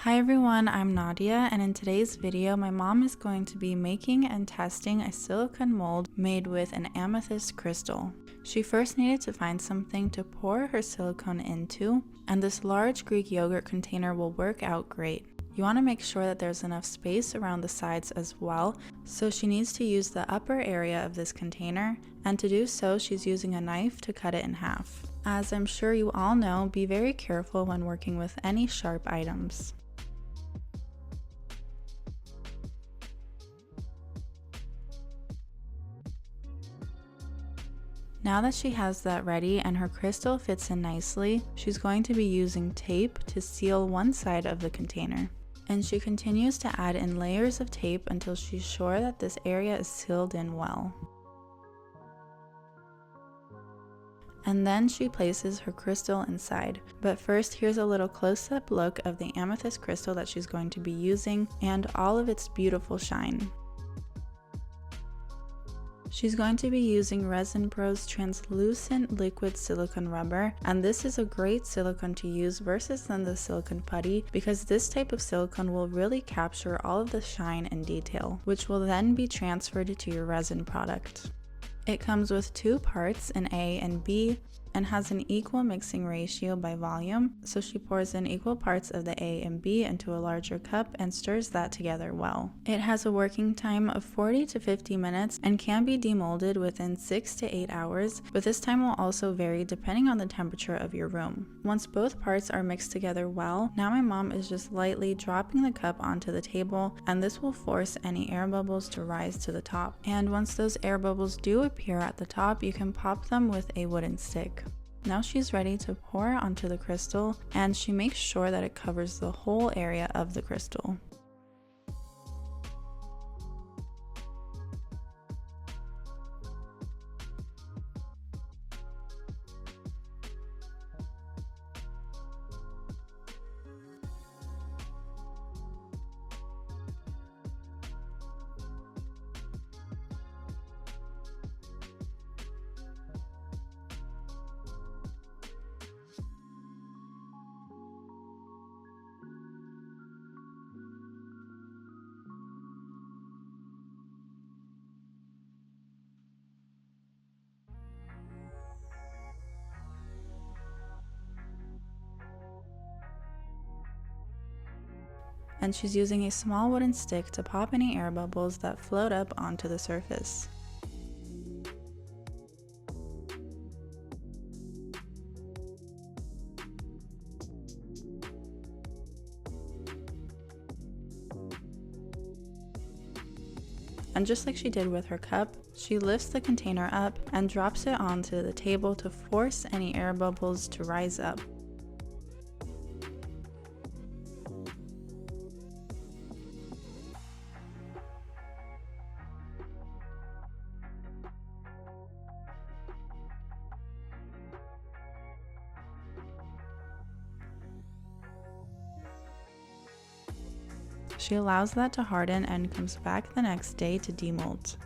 Hi everyone, I'm Nadia, and in today's video my mom is going to be making and testing a silicone mold made with an amethyst crystal. She first needed to find something to pour her silicone into, and this large Greek yogurt container will work out great. You want to make sure that there's enough space around the sides as well, so she needs to use the upper area of this container, and to do so she's using a knife to cut it in half. As I'm sure you all know, be very careful when working with any sharp items. Now that she has that ready and her crystal fits in nicely, she's going to be using tape to seal one side of the container. And she continues to add in layers of tape until she's sure that this area is sealed in well. And then she places her crystal inside. But first, here's a little close-up look of the amethyst crystal that she's going to be using and all of its beautiful shine. She's going to be using Resin Pro's translucent liquid silicone rubber, and this is a great silicone to use versus than the silicone putty because this type of silicone will really capture all of the shine and detail, which will then be transferred to your resin product. It comes with two parts, an A and B, and has an equal mixing ratio by volume, so she pours in equal parts of the A and B into a larger cup and stirs that together well. It has a working time of 40 to 50 minutes and can be demolded within 6 to 8 hours, but this time will also vary depending on the temperature of your room. Once both parts are mixed together well, now my mom is just lightly dropping the cup onto the table, and this will force any air bubbles to rise to the top. And once those air bubbles do appear at the top, you can pop them with a wooden stick. Now she's ready to pour onto the crystal, and she makes sure that it covers the whole area of the crystal. And she's using a small wooden stick to pop any air bubbles that float up onto the surface. And just like she did with her cup, she lifts the container up and drops it onto the table to force any air bubbles to rise up. She allows that to harden and comes back the next day to demold.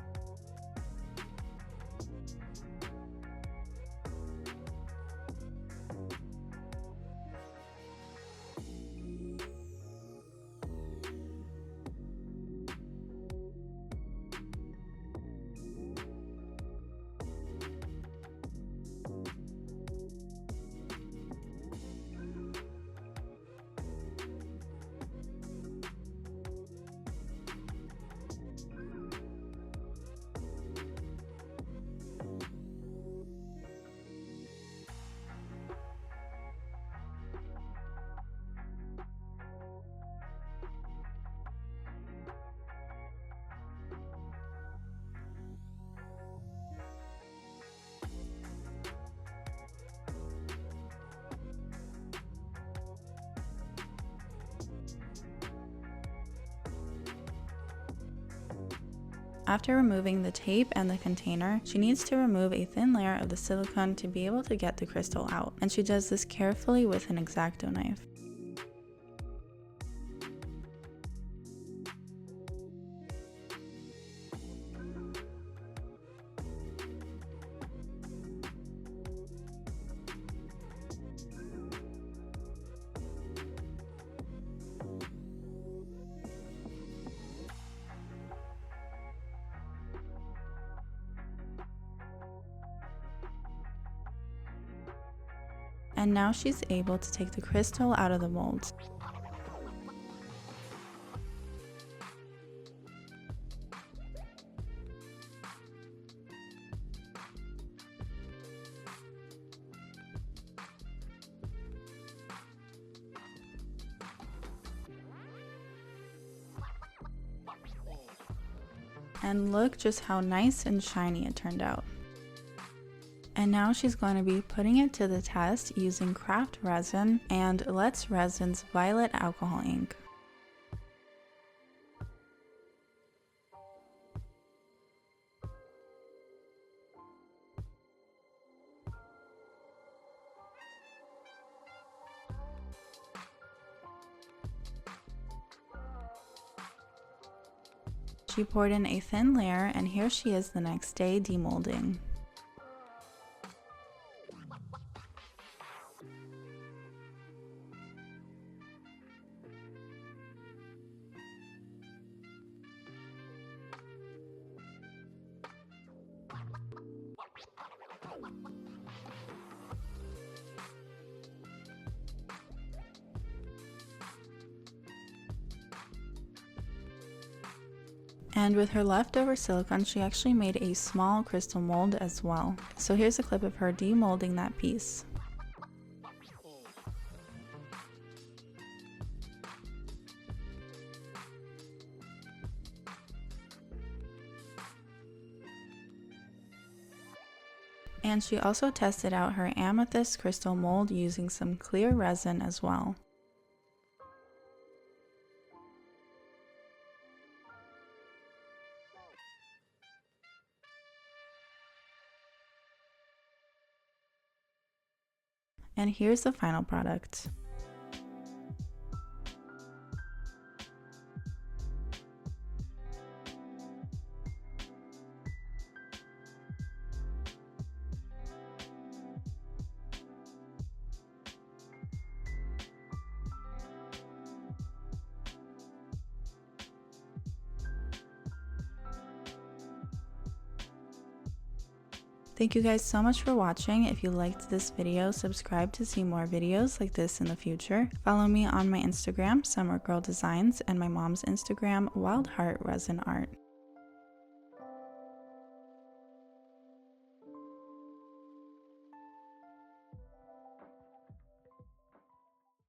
After removing the tape and the container, she needs to remove a thin layer of the silicone to be able to get the crystal out, and she does this carefully with an X-Acto knife. And now she's able to take the crystal out of the mold. And look just how nice and shiny it turned out. And now she's going to be putting it to the test using craft resin and Let's Resin's violet alcohol ink. She poured in a thin layer, and here she is the next day demolding. And with her leftover silicone, she actually made a small crystal mold as well. So here's a clip of her demolding that piece. And she also tested out her amethyst crystal mold using some clear resin as well. And here's the final product. Thank you guys so much for watching. If you liked this video, subscribe to see more videos like this in the future. Follow me on my Instagram, Summer Girl Designs, and my mom's Instagram, Wild Heart Resin Art.